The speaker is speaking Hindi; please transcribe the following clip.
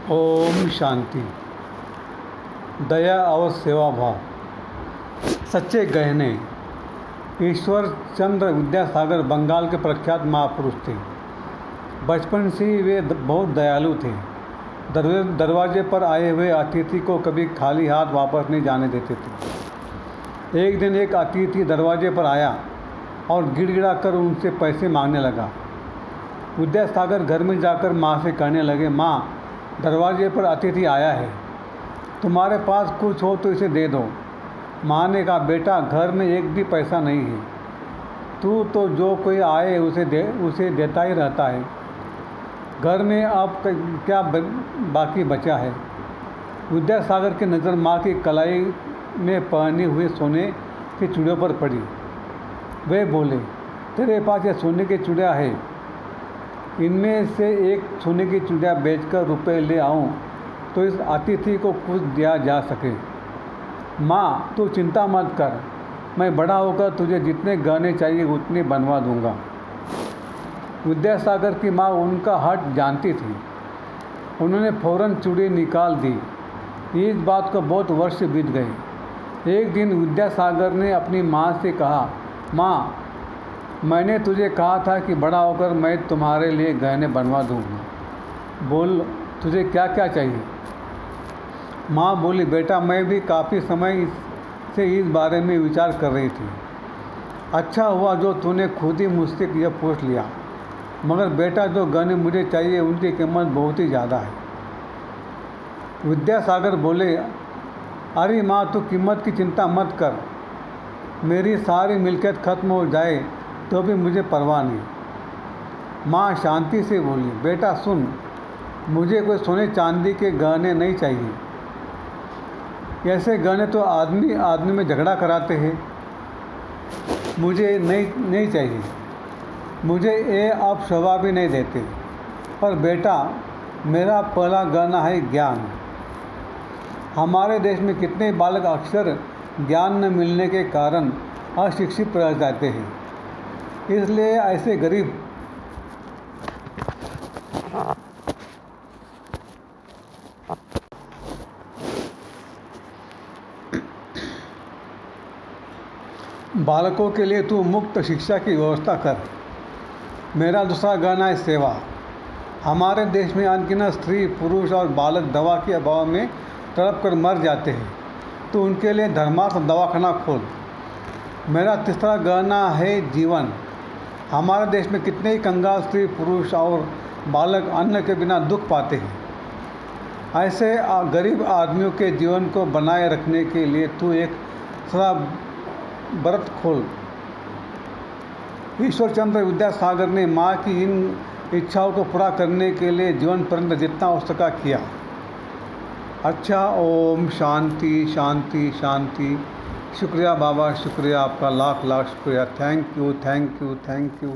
ओम शांति। दया और सेवा भाव सच्चे गहने। ईश्वर चंद्र विद्यासागर बंगाल के प्रख्यात महापुरुष थे। बचपन से ही वे बहुत दयालु थे। दरवाजे पर आए हुए अतिथि को कभी खाली हाथ वापस नहीं जाने देते थे। एक दिन एक अतिथि दरवाजे पर आया और गिड़गिड़ा कर उनसे पैसे मांगने लगा। विद्यासागर घर में जाकर माँ से कहने लगे, माँ, दरवाजे पर अतिथि आया है, तुम्हारे पास कुछ हो तो इसे दे दो। माँ ने कहा, बेटा, घर में एक भी पैसा नहीं है, तू तो जो कोई आए उसे देता ही रहता है। घर में अब क्या बाकी बचा है। विद्यासागर की नज़र माँ की कलाई में पहने हुए सोने की चूड़ियों पर पड़ी। वे बोले, तेरे पास ये सोने की चूड़ियाँ है, इनमें से एक सोने की चूड़ियाँ बेचकर रुपए ले आऊं तो इस अतिथि को कुछ दिया जा सके। माँ, तू चिंता मत कर, मैं बड़ा होकर तुझे जितने गहने चाहिए उतने बनवा दूंगा। विद्यासागर की माँ उनका हट जानती थी। उन्होंने फौरन चूड़ी निकाल दी। इस बात को बहुत वर्ष बीत गए। एक दिन विद्यासागर ने अपनी माँ से कहा, माँ, मैंने तुझे कहा था कि बड़ा होकर मैं तुम्हारे लिए गहने बनवा दूँगा। बोल, तुझे क्या क्या चाहिए। माँ बोली, बेटा, मैं भी काफ़ी समय से इस बारे में विचार कर रही थी। अच्छा हुआ जो तूने खुद ही मुझसे यह पूछ लिया। मगर बेटा, जो गहने मुझे चाहिए उनकी कीमत बहुत ही ज़्यादा है। विद्यासागर बोले, अरे माँ, तू कीमत की चिंता मत कर। मेरी सारी मिल्कियत खत्म हो जाए तो भी मुझे परवाह नहीं। माँ शांति से बोली, बेटा सुन, मुझे कोई सोने चांदी के गहने नहीं चाहिए। ऐसे गहने तो आदमी में झगड़ा कराते हैं। मुझे नहीं चाहिए। मुझे ये आप शोभा भी नहीं देते। पर बेटा, मेरा पहला गहना है ज्ञान। हमारे देश में कितने बालक अक्सर ज्ञान न मिलने के कारण अशिक्षित रह जाते हैं। इसलिए ऐसे गरीब बालकों के लिए तू मुफ्त शिक्षा की व्यवस्था कर। मेरा दूसरा गहना है सेवा। हमारे देश में अनगिनत स्त्री, पुरुष और बालक दवा के अभाव में तड़प कर मर जाते हैं, तो उनके लिए धर्मार्थ दवाखाना खोल। मेरा तीसरा गहना है जीवन। हमारे देश में कितने ही कंगाल स्त्री, पुरुष और बालक अन्न के बिना दुख पाते हैं। ऐसे गरीब आदमियों के जीवन को बनाए रखने के लिए तू एक सदा व्रत खोल। ईश्वर चंद्र विद्यासागर ने माँ की इन इच्छाओं को पूरा करने के लिए जीवन पर्यंत जितना हो सका किया। अच्छा, ओम शांति शांति शांति। शुक्रिया बाबा, शुक्रिया आपका, लाख लाख शुक्रिया। Thank you thank you thank you.